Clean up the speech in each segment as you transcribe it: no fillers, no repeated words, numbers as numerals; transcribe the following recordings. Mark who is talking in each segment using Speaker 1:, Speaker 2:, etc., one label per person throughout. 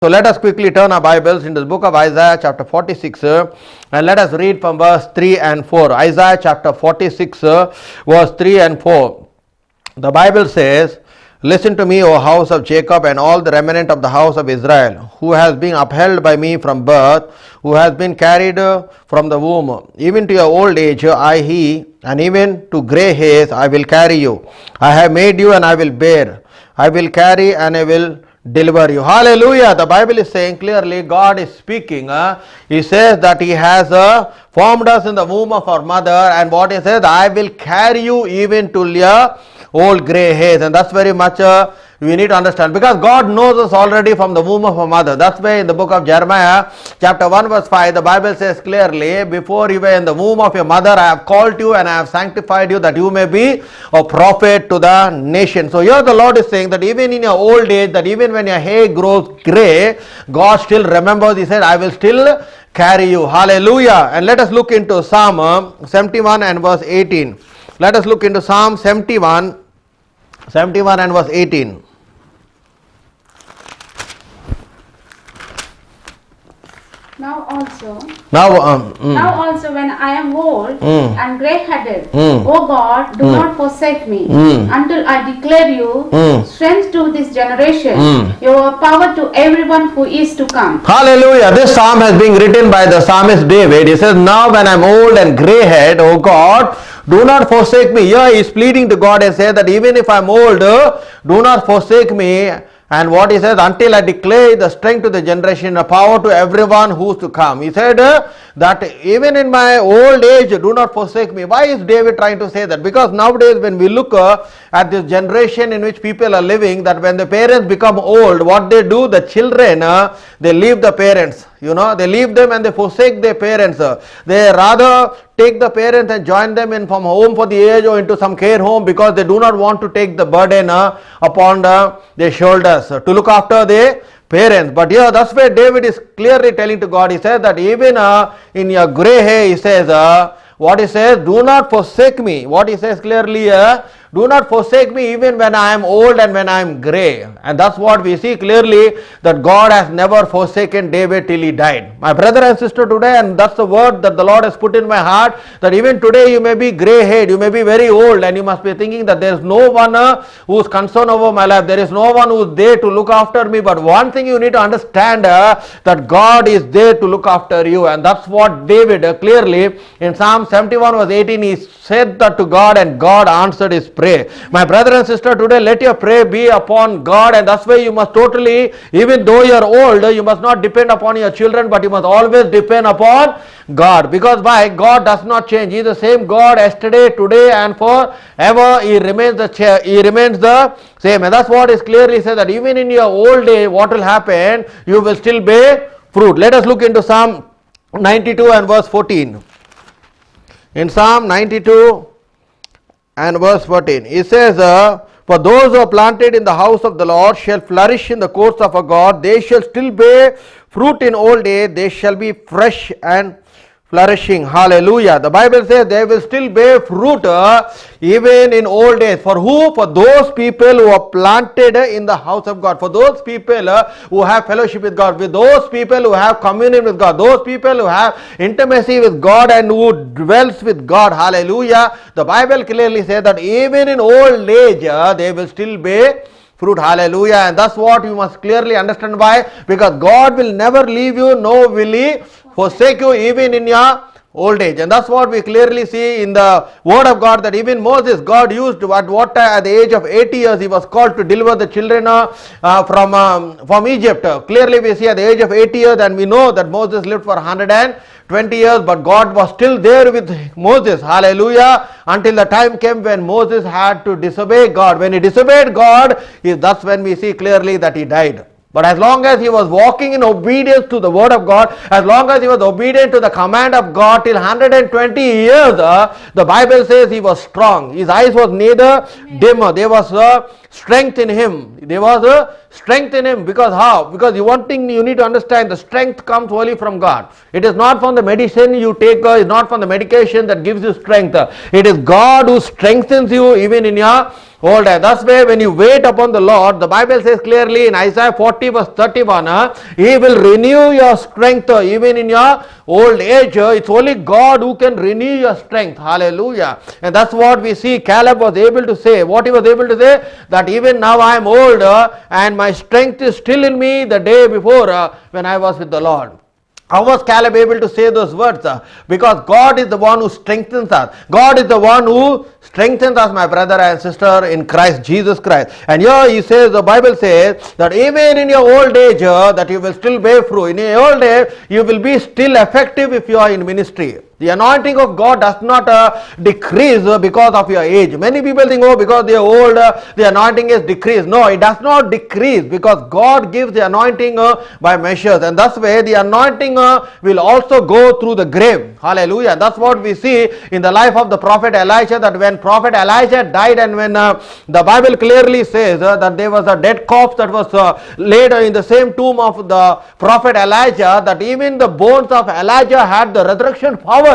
Speaker 1: So let us quickly turn our Bibles into the book of Isaiah chapter 46 and let us read from verse 3 and 4. Isaiah chapter 46 verse 3 and 4. The Bible says, "Listen to me, O house of Jacob, and all the remnant of the house of Israel, who has been upheld by me from birth, who has been carried from the womb. Even to your old age he, and even to grey hairs I will carry you. I have made you and I will bear. I will carry and I will deliver you." Hallelujah. The Bible is saying clearly, God is speaking. He says that He has formed us in the womb of our mother, and what He says, "I will carry you even to your old grey hairs." And that's very much we need to understand, because God knows us already from the womb of our mother. That's why in the book of Jeremiah chapter 1 verse 5, the Bible says clearly, "Before you were in the womb of your mother, I have called you and I have sanctified you, that you may be a prophet to the nation." So here the Lord is saying that even in your old age, that even when your hair grows grey, God still remembers. He said, "I will still carry you." Hallelujah. And let us look into Psalm 71 and verse 18. Let us look into Psalm 71 and verse 18.
Speaker 2: Now also,
Speaker 1: Now
Speaker 2: when I am old and grey-headed, O God, do not forsake me until I declare you strength to this generation, your power to everyone who is to come.
Speaker 1: Hallelujah. This psalm has been written by the psalmist David. He says, "Now when I am old and grey-headed, O God, do not forsake me." Here he is pleading to God and says that even if I am old, do not forsake me. And what he says, "Until I declare the strength to the generation, the power to everyone who is to come." He said that even in my old age, do not forsake me. Why is David trying to say that? Because nowadays when we look at this generation in which people are living, that when the parents become old, what they do, the children, they leave the parents. They leave them and they forsake their parents. They rather take the parents and join them in from home for the age or into some care home, because they do not want to take the burden upon their shoulders to look after their parents. But here that's where David is clearly telling to God. He says that even in your grey hair, he says, what he says, "Do not forsake me." What he says clearly, "Do not forsake me even when I am old and when I am grey." And that's what we see clearly, that God has never forsaken David till he died. My brother and sister, today, and that's the word that the Lord has put in my heart, that even today you may be grey-haired, you may be very old, and you must be thinking that there is no one who is concerned over my life, there is no one who is there to look after me. But one thing you need to understand, that God is there to look after you. And that's what David clearly in Psalm 71 verse 18, he said that to God, and God answered his prayer. My brother and sister, today let your prayer be upon God, and that's why you must totally, even though you are old, you must not depend upon your children, but you must always depend upon God. Because why? God does not change. He is the same God yesterday, today, and forever. He remains the same. And that's what is clearly said, that even in your old age, what will happen? You will still bear fruit. Let us look into Psalm 92 and verse 14. In Psalm 92 and verse 14, it says, "For those who are planted in the house of the Lord shall flourish in the courts of our God. They shall still bear fruit in old age. They shall be fresh and flourishing." Hallelujah. The Bible says they will still bear fruit even in old age. For who? For those people who are planted in the house of God. For those people who have fellowship with God. With those people who have communion with God. Those people who have intimacy with God and who dwells with God. Hallelujah. The Bible clearly says that even in old age they will still bear fruit. Hallelujah. And that's what you must clearly understand. Why? Because God will never leave you, nor will He forsake you even in your old age. And that's what we clearly see in the word of God, that even Moses, God used at the age of 80 years he was called to deliver the children from Egypt. Clearly we see at the age of 80 years, and we know that Moses lived for 120 years, but God was still there with Moses. Hallelujah. Until the time came when Moses had to disobey God. When he disobeyed God, that's when we see clearly that he died. But as long as he was walking in obedience to the word of God, as long as he was obedient to the command of God till 120 years, the Bible says he was strong. His eyes was neither dim. There was strength in him. There was strength in him. Because how? Because you need to understand the strength comes only from God. It is not from the medicine you take, it's not from the medication that gives you strength. It is God who strengthens you even in your old age. Thus way, when you wait upon the Lord, the Bible says clearly in Isaiah 40 verse 31, He will renew your strength even in your old age. It's only God who can renew your strength. Hallelujah. And that's what we see Caleb was able to say. What he was able to say? That even now I am old and my strength is still in me the day before when I was with the Lord. How was Caleb able to say those words? Because God is the one who strengthens us. God is the one who strengthens us, my brother and sister, in Christ Jesus Christ. And here he says, the Bible says that even in your old age, that you will still bear fruit. In your old age, you will be still effective if you are in ministry. The anointing of God does not decrease because of your age. Many people think, oh, because they are old, the anointing is decreased. No, it does not decrease because God gives the anointing by measures. And thus way, the anointing will also go through the grave. Hallelujah. That's what we see in the life of the prophet Elijah, that when prophet Elijah died and when the Bible clearly says that there was a dead corpse that was laid in the same tomb of the prophet Elijah, that even the bones of Elijah had the resurrection power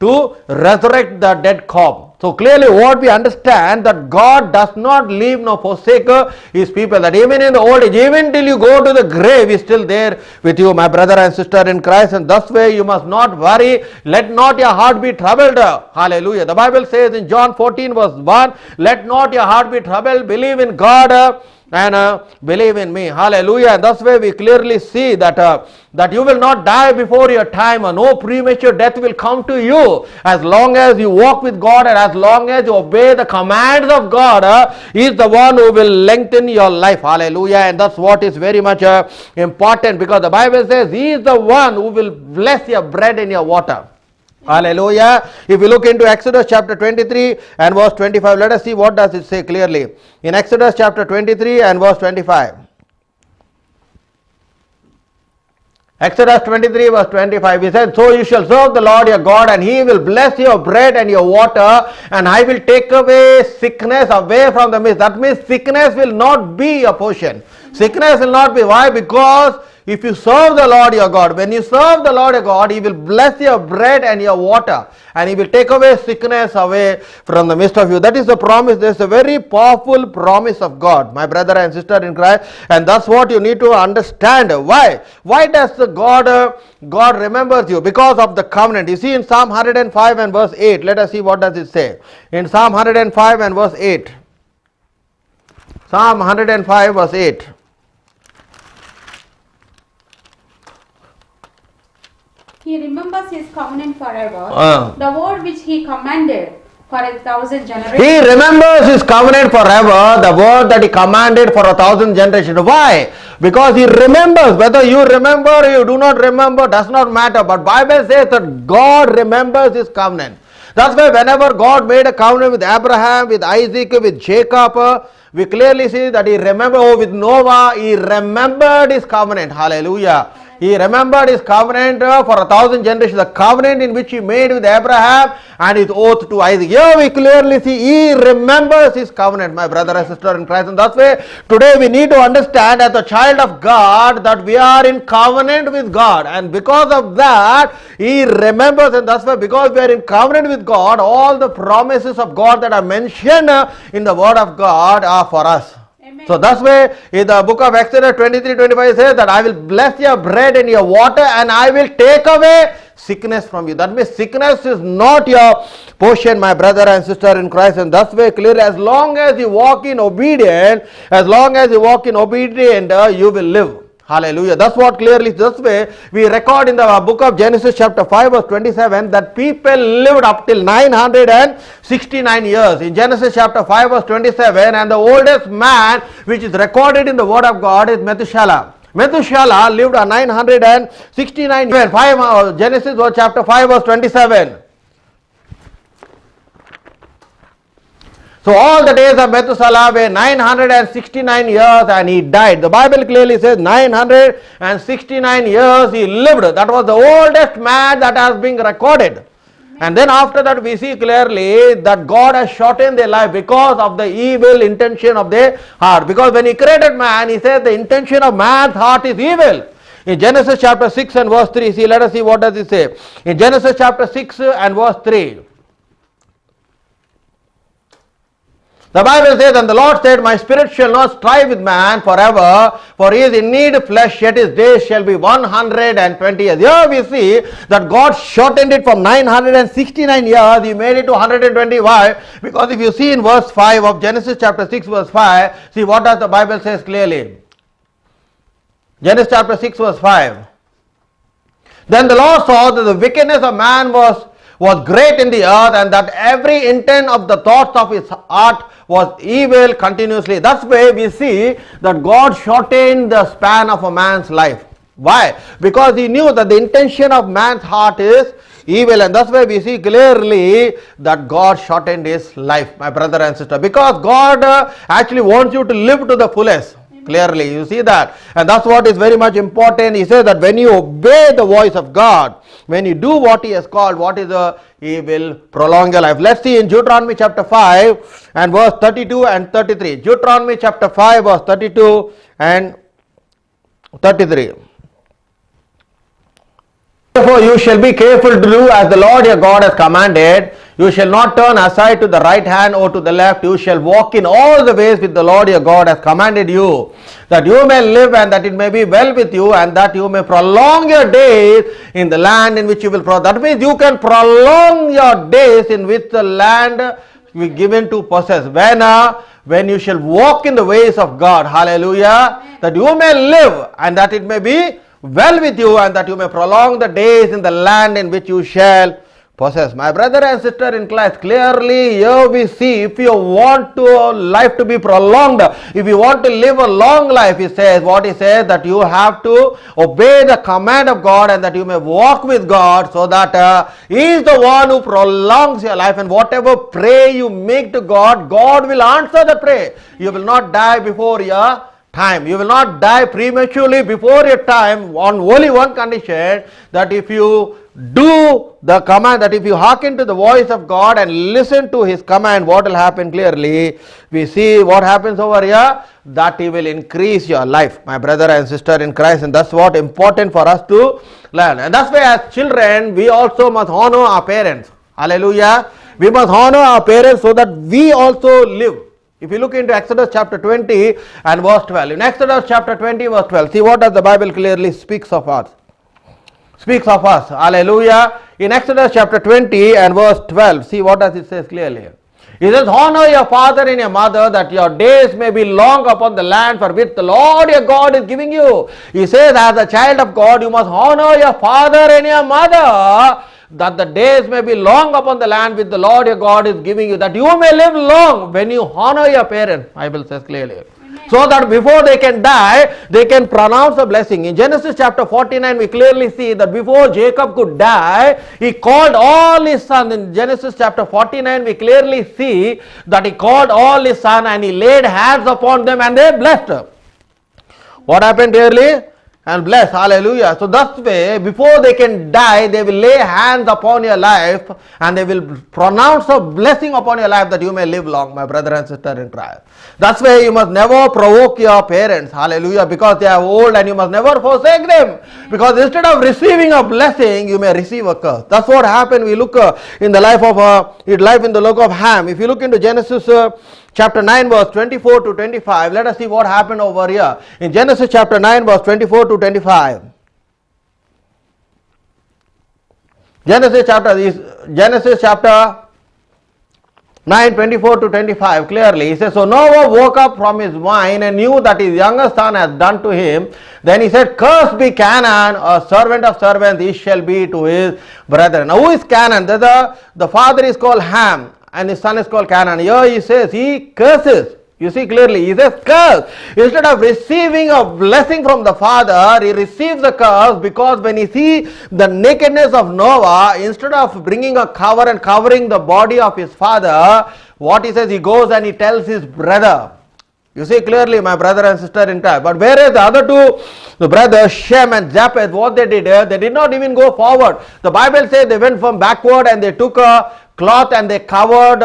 Speaker 1: to resurrect the dead corpse. So clearly what we understand, that God does not leave nor forsake his people, that even in the old age, even till you go to the grave, he is still there with you, my brother and sister in Christ. And thus way you must not worry, let not your heart be troubled. Hallelujah. The Bible says in John 14 verse 1, let not your heart be troubled, believe in God and believe in me. Hallelujah. And thus way we clearly see that that you will not die before your time. No premature death will come to you as long as you walk with God and as long as you obey the commands of God. He is the one who will lengthen your life. Hallelujah. And that's what is very much important, because the Bible says He is the one who will bless your bread and your water. Hallelujah. If we look into Exodus chapter 23 and verse 25, let us see what does it say clearly. In Exodus chapter 23 and verse 25. Exodus 23 verse 25, he said, so you shall serve the Lord your God, and He will bless your bread and your water, and I will take away sickness away from the midst. That means sickness will not be a portion. Sickness will not be. Why? Because if you serve the Lord your God, when you serve the Lord your God, He will bless your bread and your water, and He will take away sickness away from the midst of you. That is the promise. There is a very powerful promise of God, my brother and sister in Christ, and that's what you need to understand. Why? Why does the God remembers you? Because of the covenant. You see in Psalm 105 and verse 8, let us see what does it say. In Psalm 105 and verse 8. Psalm 105 verse 8.
Speaker 2: He remembers His covenant forever, the word which He commanded for 1,000 generations.
Speaker 1: He remembers His covenant forever, the word that He commanded for 1,000 generations. Why? Because He remembers. Whether you remember or you do not remember does not matter. But Bible says that God remembers His covenant. That's why whenever God made a covenant with Abraham, with Isaac, with Jacob, we clearly see that He remembered. With Noah, He remembered His covenant. Hallelujah. He remembered His covenant for 1,000 generations, the covenant in which He made with Abraham and His oath to Isaac. Here we clearly see He remembers His covenant, my brother and sister in Christ. And that's why today we need to understand, as a child of God, that we are in covenant with God. And because of that, He remembers. And that's why, because we are in covenant with God, all the promises of God that are mentioned in the Word of God are for us. So that's why in the book of Exodus 23:25 says that I will bless your bread and your water, and I will take away sickness from you. That means sickness is not your portion, my brother and sister in Christ. And thus way clearly, as long as you walk in obedience, you will live. Hallelujah. That's what clearly, this way we record in the book of Genesis chapter 5 verse 27 that people lived up till 969 years. In Genesis chapter 5 verse 27, and the oldest man which is recorded in the word of God is Methuselah. Methuselah lived 969 years. Genesis chapter 5 verse 27. So all the days of Methuselah were 969 years, and he died. The Bible clearly says 969 years he lived. That was the oldest man that has been recorded. And then after that we see clearly that God has shortened their life because of the evil intention of their heart. Because when he created man, he said the intention of man's heart is evil. In Genesis chapter 6 and verse 3, see, let us see what does it say. In Genesis chapter 6 and verse 3. The Bible says, and the Lord said, my spirit shall not strive with man forever, for he is in need of flesh, yet his days shall be 120 years. Here we see that God shortened it from 969 years, he made it to 125, because if you see in verse 5 of Genesis chapter 6 verse 5, see what does the Bible says clearly. Genesis chapter 6 verse 5. Then the Lord saw that the wickedness of man was great in the earth, and that every intent of the thoughts of his heart was evil continuously. That's why we see that God shortened the span of a man's life. Why? Because he knew that the intention of man's heart is evil, and that's why we see clearly that God shortened his life, my brother and sister, because God actually wants you to live to the fullest. Clearly, you see that, and that's what is very much important. He says that when you obey the voice of God, when you do what he has called, what is he will prolong your life. Let's see in Deuteronomy chapter 5 and verse 32 and 33. Deuteronomy chapter 5 verse 32 and 33. Therefore you shall be careful to do as the Lord your God has commanded. You shall not turn aside to the right hand or to the left. You shall walk in all the ways which the Lord your God has commanded you, that you may live and that it may be well with you, and that you may prolong your days in the land in which you will prosper. That means you can prolong your days in which the land we given to possess. When you shall walk in the ways of God, hallelujah, that you may live and that it may be well with you, and that you may prolong the days in the land in which you shall possess. My brother and sister in Christ, clearly here we see, if you want life to be prolonged, if you want to live a long life, he says, that you have to obey the command of God, and that you may walk with God, so that he is the one who prolongs your life, and whatever prayer you make to God, God will answer the prayer. You will not die before your time. You will not die prematurely before your time, on only one condition, that if you do the command, that if you hearken to the voice of God and listen to his command, what will happen clearly? We see what happens over here, that he will increase your life, my brother and sister in Christ, and that's what important for us to learn. And that's why as children we also must honor our parents. Hallelujah. We must honor our parents so that we also live. If you look into Exodus chapter 20 and verse 12, in Exodus chapter 20 verse 12, see what does the Bible clearly speaks of us. Hallelujah. In Exodus chapter 20 and verse 12, see what does it say clearly. It says, honor your father and your mother, that your days may be long upon the land for which the Lord your God is giving you. He says, as a child of God, you must honor your father and your mother, that the days may be long upon the land which the Lord your God is giving you, that you may live long. When you honor your parents, Bible says clearly, so that before they can die, they can pronounce a blessing. In Genesis chapter 49, we clearly see that before Jacob could die, he called all his sons. In Genesis chapter 49, we clearly see that he called all his sons and he laid hands upon them and they blessed. What happened clearly? And bless, hallelujah. So that's way, before they can die, they will lay hands upon your life and they will pronounce a blessing upon your life, that you may live long, my brother and sister in Christ. That's why you must never provoke your parents, hallelujah, because they are old, and you must never forsake them, because instead of receiving a blessing, you may receive a curse. That's what happened. We look in the life in the book of Ham. If you look into Genesis chapter 9 verse 24 to 25, let us see what happened over here. In Genesis chapter 9 verse 24 to 25. Genesis chapter 9, 24 to 25, clearly, he says, so Noah woke up from his wine and knew that his younger son had done to him. Then he said, cursed be Canaan, a servant of servants, he shall be to his brethren. Now who is Canaan? The father is called Ham and his son is called Canaan. Here he says, he curses. You see clearly, he says curse. Instead of receiving a blessing from the father, he receives a curse, because when he sees the nakedness of Noah, instead of bringing a cover and covering the body of his father, what he says, he goes and he tells his brother. You see clearly, my brother and sister in Christ. But whereas the other two, the brothers Shem and Japheth, what they did not even go forward. The Bible says they went from backward and they took a cloth and they covered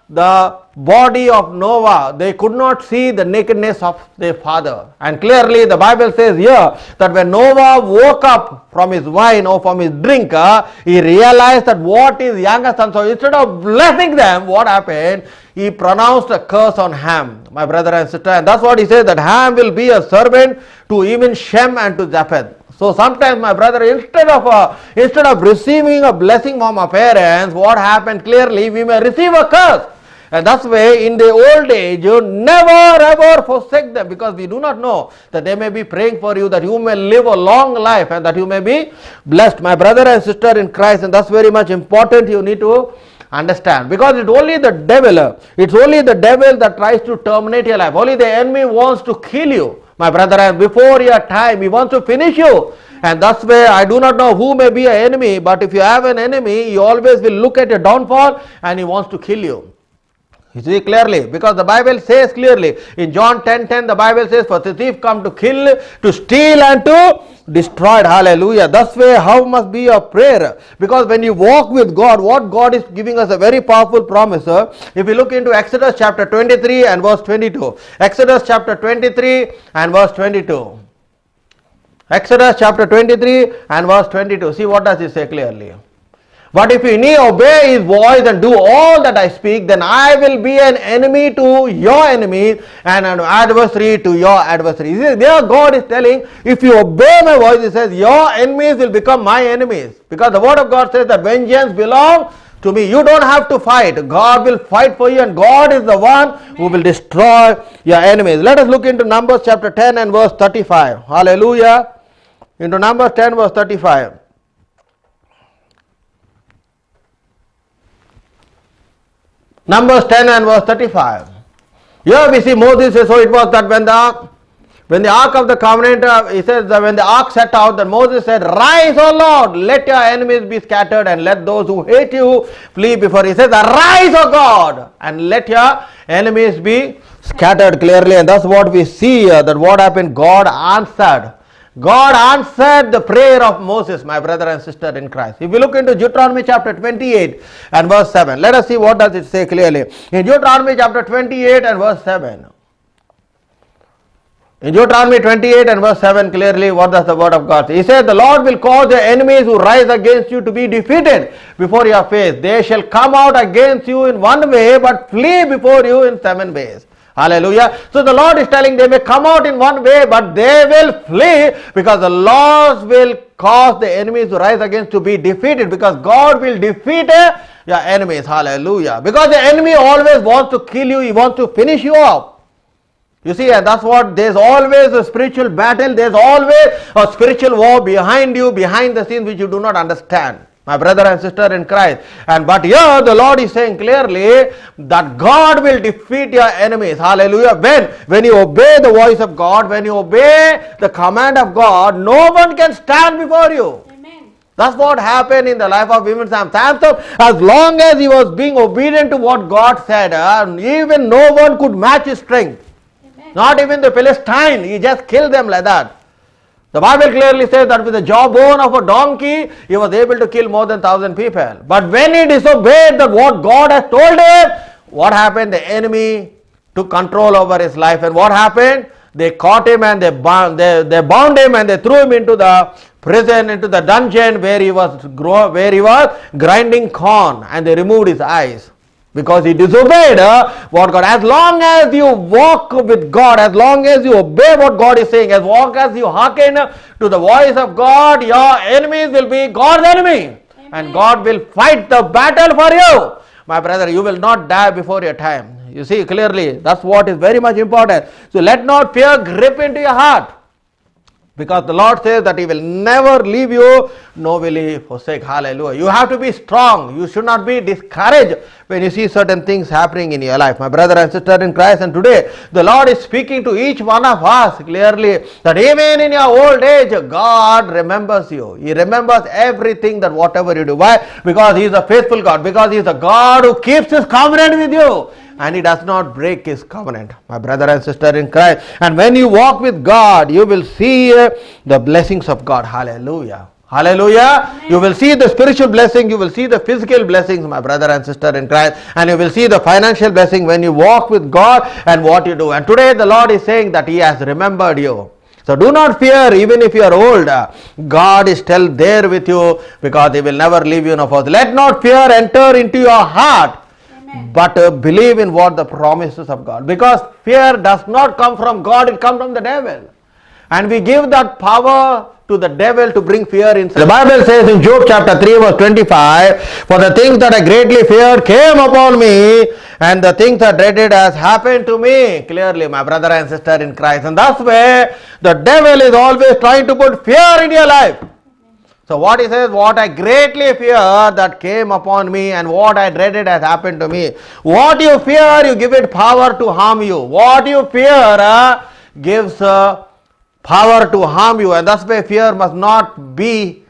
Speaker 1: the body of Noah. They could not see the nakedness of their father. And clearly the Bible says here that when Noah woke up from his wine or from his drink, he realized that what his younger son. So instead of blessing them, what happened? He pronounced a curse on Ham, my brother and sister. And that's what he says, that Ham will be a servant to even Shem and to Japheth. So sometimes, my brother, instead of receiving a blessing from our parents, what happened? Clearly we may receive a curse. And that's why in the old age, you never ever forsake them, because we do not know that they may be praying for you, that you may live a long life and that you may be blessed, my brother and sister in Christ. And that's very much important. You need to understand, because it's only the devil that tries to terminate your life. Only the enemy wants to kill you, my brother, and before your time he wants to finish you. And that's why I do not know who may be an enemy, but if you have an enemy, he always will look at your downfall and he wants to kill you. You see clearly, because the Bible says clearly in John 10:10, the Bible says, for the thief come to kill, to steal and to destroy. Hallelujah. That's way how must be your prayer, because when you walk with God, what God is giving us a very powerful promise. If you look into Exodus chapter 23 and verse 22, Exodus chapter 23 and verse 22, Exodus chapter 23 and verse 22, see what does it say clearly. But if you obey his voice and do all that I speak, then I will be an enemy to your enemies and an adversary to your adversaries. There God is telling, if you obey my voice, he says, your enemies will become my enemies. Because the word of God says that vengeance belongs to me. You don't have to fight. God will fight for you, and God is the one who will destroy your enemies. Let us look into Numbers chapter 10 and verse 35. Hallelujah. Into Numbers 10 verse 35. Numbers 10 and verse 35. Here we see Moses says, so it was that when the ark of the covenant, he says that when the ark set out, then Moses said, rise, O Lord, let your enemies be scattered and let those who hate you flee before. He says, arise, O God, and let your enemies be scattered clearly. And that's what we see here, that what happened, God answered the prayer of Moses, my brother and sister in Christ. If we look into Deuteronomy chapter 28 and verse 7, let us see what does it say clearly. In Deuteronomy chapter 28 and verse 7. In Deuteronomy 28 and verse 7 clearly, what does the word of God say? He said, the Lord will cause your enemies who rise against you to be defeated before your face. They shall come out against you in one way, but flee before you in 7 ways. Hallelujah. So the Lord is telling they may come out in one way, but they will flee, because the Lord will cause the enemies to rise against to be defeated, because God will defeat your enemies. Hallelujah. Because the enemy always wants to kill you, he wants to finish you off. You see, and that's what, there's always a spiritual battle, there's always a spiritual war behind you, behind the scenes, which you do not understand, my brother and sister in Christ. But here the Lord is saying clearly that God will defeat your enemies. Hallelujah. When you obey the voice of God, when you obey the command of God, no one can stand before you.
Speaker 2: Amen.
Speaker 1: That's what happened in the life of even Samson. Samson, as long as he was being obedient to what God said, even no one could match his strength.
Speaker 2: Amen.
Speaker 1: Not even the Philistine. He just killed them like that. The Bible clearly says that with the jawbone of a donkey, he was able to kill more than 1,000 people. But when he disobeyed what God has told him, what happened? The enemy took control over his life. And what happened? They caught him and they bound him and they threw him into the prison, into the dungeon where he was grinding corn, and they removed his eyes. Because he disobeyed what God. As long as you walk with God, as long as you obey what God is saying, as long as you hearken to the voice of God, your enemies will be God's enemy. Amen. And God will fight the battle for you. My brother, you will not die before your time. You see clearly, that's what is very much important. So let not fear grip into your heart. Because the Lord says that he will never leave you, nor will he forsake. Hallelujah. You have to be strong. You should not be discouraged when you see certain things happening in your life. My brother and sister in Christ, and today the Lord is speaking to each one of us clearly that even in your old age, God remembers you. He remembers everything, that whatever you do. Why? Because he is a faithful God. Because he is a God who keeps his covenant with you. and he does not break his covenant, my brother and sister in Christ. And when you walk with God, you will see the blessings of God. Hallelujah. Hallelujah. Amen. You will see the spiritual blessing, you will see the physical blessings, my brother and sister in Christ, and you will see the financial blessing when you walk with God and what you do. And today the Lord is saying that he has remembered you. So do not fear, even if you are old. God is still there with you, because he will never leave you nor forsake. Let not fear enter into your heart, Amen. But believe in what the promises of God. Because fear does not come from God, it comes from the devil. And we give that power to the devil to bring fear inside. The Bible says in Job chapter 3 verse 25, for the things that I greatly feared came upon me, and the things I dreaded has happened to me. Clearly, my brother and sister in Christ. And thus way, the devil is always trying to put fear in your life. So what he says, what I greatly feared that came upon me, and what I dreaded has happened to me. What you fear, you give it power to harm you. What you fear gives power to harm you, and thus way fear must not be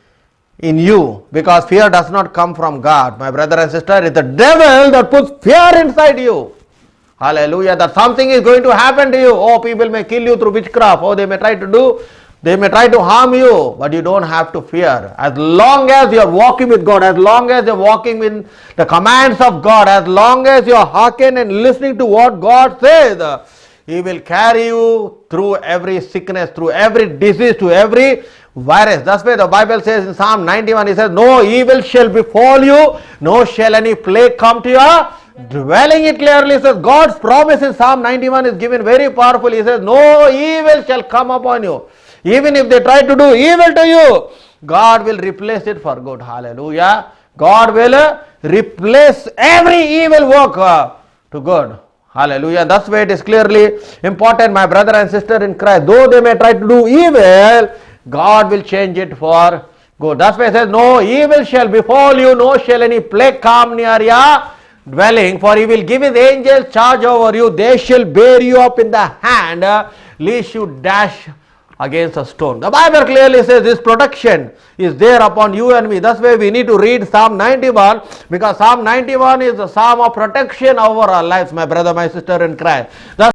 Speaker 1: in you, because fear does not come from God. My brother and sister, it's the devil that puts fear inside you. Hallelujah. That something is going to happen to you. Oh, people may kill you through witchcraft. Oh, they may try to harm you, but you don't have to fear. As long as you are walking with God, as long as you are walking in the commands of God, as long as you are hearkening and listening to what God says, he will carry you through every sickness, through every disease, to every virus. That's why the Bible says in Psalm 91, he says, no evil shall befall you, no shall any plague come to your dwelling. It clearly says, God's promise in Psalm 91 is given very powerful. He says, no evil shall come upon you. Even if they try to do evil to you, God will replace it for good. Hallelujah. God will replace every evil work to good. Hallelujah. That's why it is clearly important, my brother and sister in Christ. Though they may try to do evil, God will change it for good. That's why it says, no evil shall befall you, no shall any plague come near your dwelling. For he will give his angels charge over you. They shall bear you up in the hand, lest you dash against a stone. The Bible clearly says this protection is there upon you and me. That's why we need to read Psalm 91, because Psalm 91 is a psalm of protection over our lives, my brother, my sister in Christ. That's